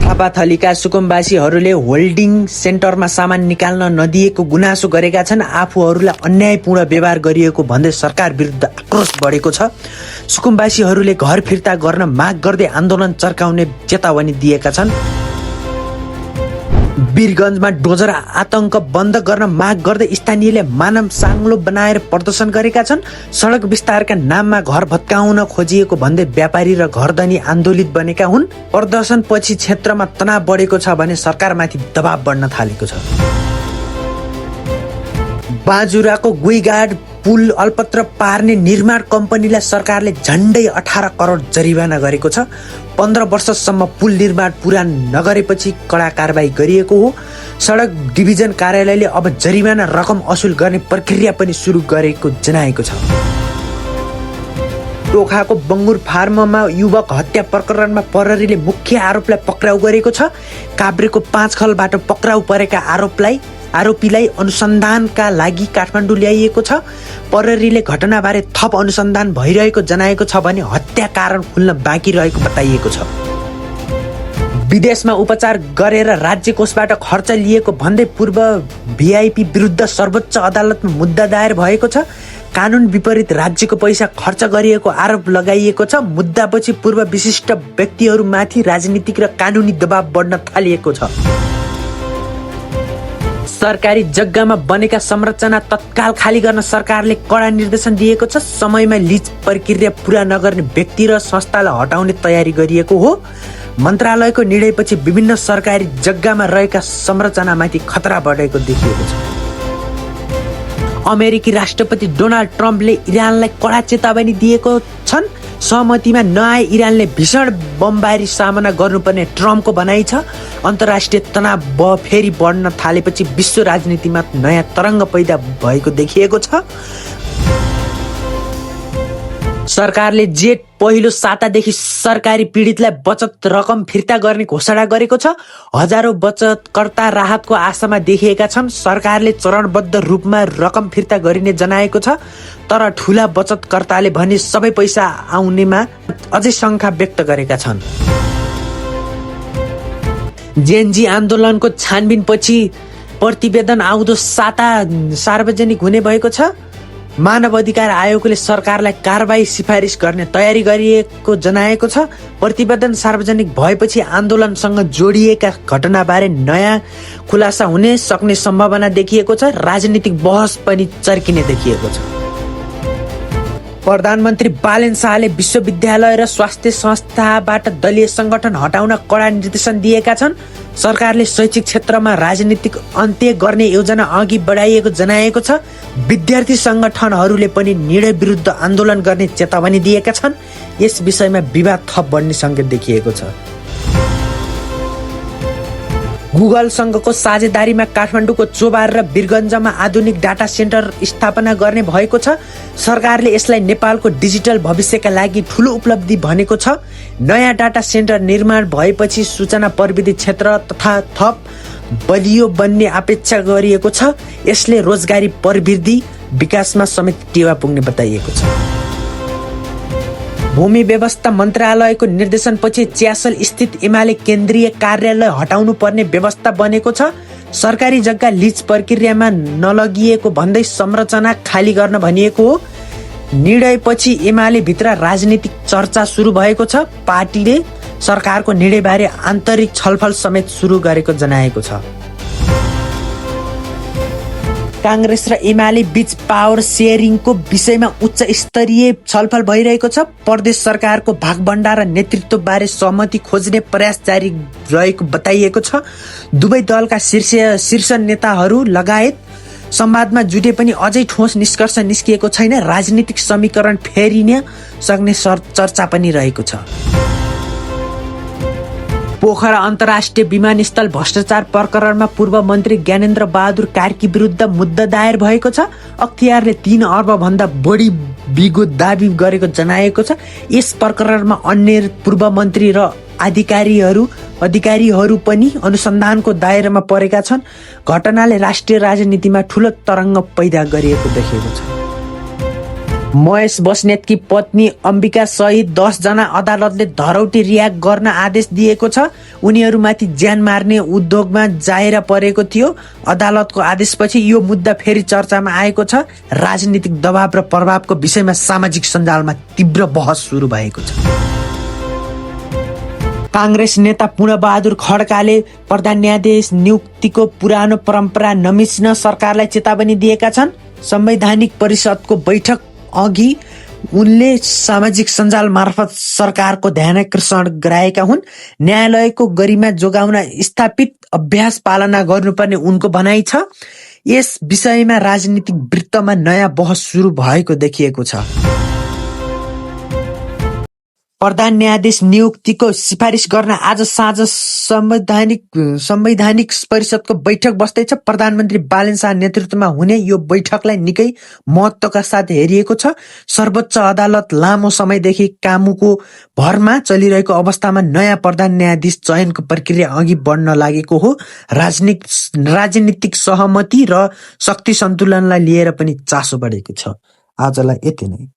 थापाथलीका सुकुम्बासीहरूले holding सेन्टरमा सामान निकाल्न नदिएको गुनासो गरेका छन्। आफूहरूलाई अन्यायपूर्ण व्यवहार गरिएको भन्दै सरकार विरुद्ध आक्रोश बढेको छ। सुकुम्बासीहरूले घर फिर्ता गर्न माग गर्दै आन्दोलन चर्काउने चेतावनी दिएका छन्। वीरगञ्जमा डोजर आतंक बन्द गर्न माग गर्दै स्थानीयले मानव साङ्लो बनाएर प्रदर्शन गरेका छन्। सडक विस्तारका नाममा घर भत्काउन खोजिएको भन्दै व्यापारी र घरधनी आन्दोलित बनेका हुन्। प्रदर्शनपछि क्षेत्रमा तनाव बढेको छ भने सरकारमाथि दबाव बढ्न थालेको छ। बाजुराको गुइगाड पुल अल्पत्र पार्ने निर्माण कम्पनीलाई सरकारले झन्डै 18 करोड जरिवाना गरेको छ। 15 वर्षसम्म पुल निर्माण पुरा नगरेपछि कडा कारबाही गरिएको हो। सडक डिभिजन कार्यालयले अब जरिवाना रकम असुल गर्ने प्रक्रिया पनि सुरु गरेको जनाएको छ। टोखाको बङ्गुर फार्ममा युवक हत्या प्रकरणमा प्रहरीले मुख्य आरोपलाई पक्राउ गरेको छ। काभ्रेको 5 खलबाट पक्राउ परेका आरोपीलाई अनुसन्धानका लागि काठमाडौँ ल्याइएको छ। प्रहरीले घटनाबारे थप अनुसन्धान भइरहेको जनाएको छ भने हत्या कारण खुल्न बाँकी रहेको बताइएको छ। विदेशमा उपचार गरेर राज्य कोषबाट खर्च लिएको भन्दै पूर्व भिआइपी विरुद्ध सर्वोच्च अदालतमा मुद्दा दायर भएको छ। कानुन विपरीत राज्यको पैसा खर्च गरिएको आरोप लगाइएको छ। मुद्दापछि पूर्व विशिष्ट व्यक्तिहरूमाथि राजनीतिक र कानुनी दबाव बढ्न थालिएको छ। सरकारी जग्गामा बनेका संरचना तत्काल खाली गर्न सरकारले कडा निर्देशन दिएको छ। समयमा लिज प्रक्रिया पूरा नगर्ने व्यक्ति र संस्थालाई हटाउने तयारी गरिएको हो। मन्त्रालयको निर्णयपछि विभिन्न सरकारी जग्गामा रहेका संरचनामाथि खतरा बढेको देखिएको छ। अमेरिकी राष्ट्रपति डोनाल्ड ट्रम्पले इरानलाई कडा चेतावनी दिएको छन्। सहमतिमा नआए इरानले भीषण बमबारी सामना गर्नुपर्ने ट्रम्पको भनाइ छ। अन्तर्राष्ट्रिय तनाव फेरि बढ्न थालेपछि विश्व राजनीतिमा नयाँ तरङ्ग पैदा भएको देखिएको छ। सरकारले जेठ पहिलो सातादेखि सरकारी पीडितलाई बचत रकम फिर्ता गर्ने घोषणा गरेको छ। हजारौं बचतकर्ता राहतको आशामा देखिएका छन्। सरकारले चरणबद्ध रूपमा रकम फिर्ता गरिने जनाएको छ। तर ठूला बचतकर्ताले भने सबै पैसा आउनेमा अझै शङ्का व्यक्त गरेका छन्। जेएनजी आन्दोलनको छानबिनपछि प्रतिवेदन आउँदो साता सार्वजनिक हुने भएको छ। मानव अधिकार आयोगले सरकारलाई कारबाही सिफारिस गर्ने तयारी गरिएको जनाएको छ। प्रतिवेदन सार्वजनिक भएपछि आन्दोलनसँग जोडिएका घटनाबारे नयाँ खुलासा हुने सक्ने सम्भावना देखिएको छ। राजनीतिक बहस पनि चर्किने देखिएको छ। प्रधानमन्त्री बालेन शाहले विश्वविद्यालय र स्वास्थ्य संस्थाबाट दलीय संगठन हटाउन कडा निर्देशन दिएका छन्। सरकारले शैक्षिक क्षेत्रमा राजनीतिक अन्त्य गर्ने योजना अघि बढाइएको जनाएको छ। विद्यार्थी संगठनहरूले पनि निर्णय विरुद्ध आन्दोलन गर्ने चेतावनी दिएका छन्। यस विषयमा विवाद थप बढ्ने सङ्केत देखिएको छ। गुगलसँगको साझेदारीमा काठमाडौँको चोबार र वीरगञ्जमा आधुनिक डाटा सेन्टर स्थापना गर्ने भएको छ। सरकारले यसलाई नेपालको डिजिटल भविष्यका लागि ठूलो उपलब्धि भनेको छ। नयाँ डाटा सेन्टर निर्माण भएपछि सूचना प्रविधि क्षेत्र तथा थप बलियो बन्ने अपेक्षा गरिएको छ। यसले रोजगारी प्रवृद्धि विकासमा समेत टेवा पुग्ने बताइएको छ। भूमि व्यवस्था मन्त्रालयको निर्देशनपछि च्यासल स्थित एमाले केन्द्रीय कार्यालय हटाउनु पर्ने व्यवस्था बनेको छ। सरकारी जग्गा लिज प्रक्रियामा नलगिएको भन्दै संरचना खाली गर्न भनिएको हो। निर्णयपछि एमाले भित्र राजनीतिक चर्चा सुरु भएको छ। पार्टीले सरकारको निर्णयबारे आन्तरिक छलफल समेत सुरु गरेको जनाएको छ। कांग्रेस र एमाले बीच पावर शेयरिङको विषयमा उच्च स्तरीय छलफल भइरहेको छ। प्रदेश सरकारको भागभण्डा र नेतृत्वबारे सहमति खोज्ने प्रयास जारी रहेको बताइएको छ। दुवै दलका शीर्ष नेताहरू लगायत संवादमा जुटे पनि अझै ठोस निष्कर्ष निस्किएको छैन। राजनीतिक समीकरण फेरिन सक्ने चर्चा पनि रहेको छ। पोखरा अन्तर्राष्ट्रिय विमानस्थल भ्रष्टाचार प्रकरणमा पूर्व मन्त्री ज्ञानेन्द्र बहादुर कार्की विरुद्ध मुद्दा दायर भएको छ। अख्तियारले 3 अर्ब भन्दा बढी बिगो दाबी गरेको जनाएको छ। यस प्रकरणमा अन्य पूर्व मन्त्री र अधिकारीहरू पनि अनुसन्धानको दायरामा परेका छन्। घटनाले राष्ट्रिय राजनीतिमा ठूलो तरङ्ग पैदा गरिएको देखिएको छ। महेश बस्नेतकी पत्नी अम्बिका सहित 10 जना अदालतले धरौटी रिहा गर्न आदेश दिएको छ। उनीहरूमाथि ज्यान मार्ने उद्योगमा जाहेरा परेको थियो। अदालतको आदेशपछि यो मुद्दा फेरि चर्चामा आएको छ। राजनीतिक दबाव र प्रभावको विषयमा सामाजिक सञ्जालमा तीव्र बहस सुरु भएको छ। कांग्रेस नेता पूर्णबहादुर खड्काले प्रधान न्यायाधीश नियुक्तिको पुरानो परम्परा नमिच्न सरकारलाई चेतावनी दिएका छन्। संवैधानिक परिषदको बैठक अघि उनले सामाजिक सञ्जाल मार्फत सरकारको ध्यानाकर्षण गराएका हुन्। न्यायालयको गरिमा जोगाउन स्थापित अभ्यास पालना गर्नुपर्ने उनको भनाइ छ। यस विषयमा राजनीतिक वृत्तमा नयाँ बहस सुरु भएको देखिएको छ। प्रधान न्यायाधीश नियुक्तिको सिफारिस गर्न आज साँझ संवैधानिक परिषदको बैठक बस्दैछ। प्रधानमन्त्री बालेन शाह नेतृत्वमा हुने यो बैठकलाई निकै महत्त्वका साथ हेरिएको छ। सर्वोच्च अदालत लामो समयदेखि कामुको भरमा चलिरहेको अवस्थामा नयाँ प्रधान न्यायाधीश चयनको प्रक्रिया अघि बढ्न लागेको हो। राजनीतिक सहमति र शक्ति सन्तुलनलाई लिएर पनि चासो बढेको छ। आजलाई यति नै।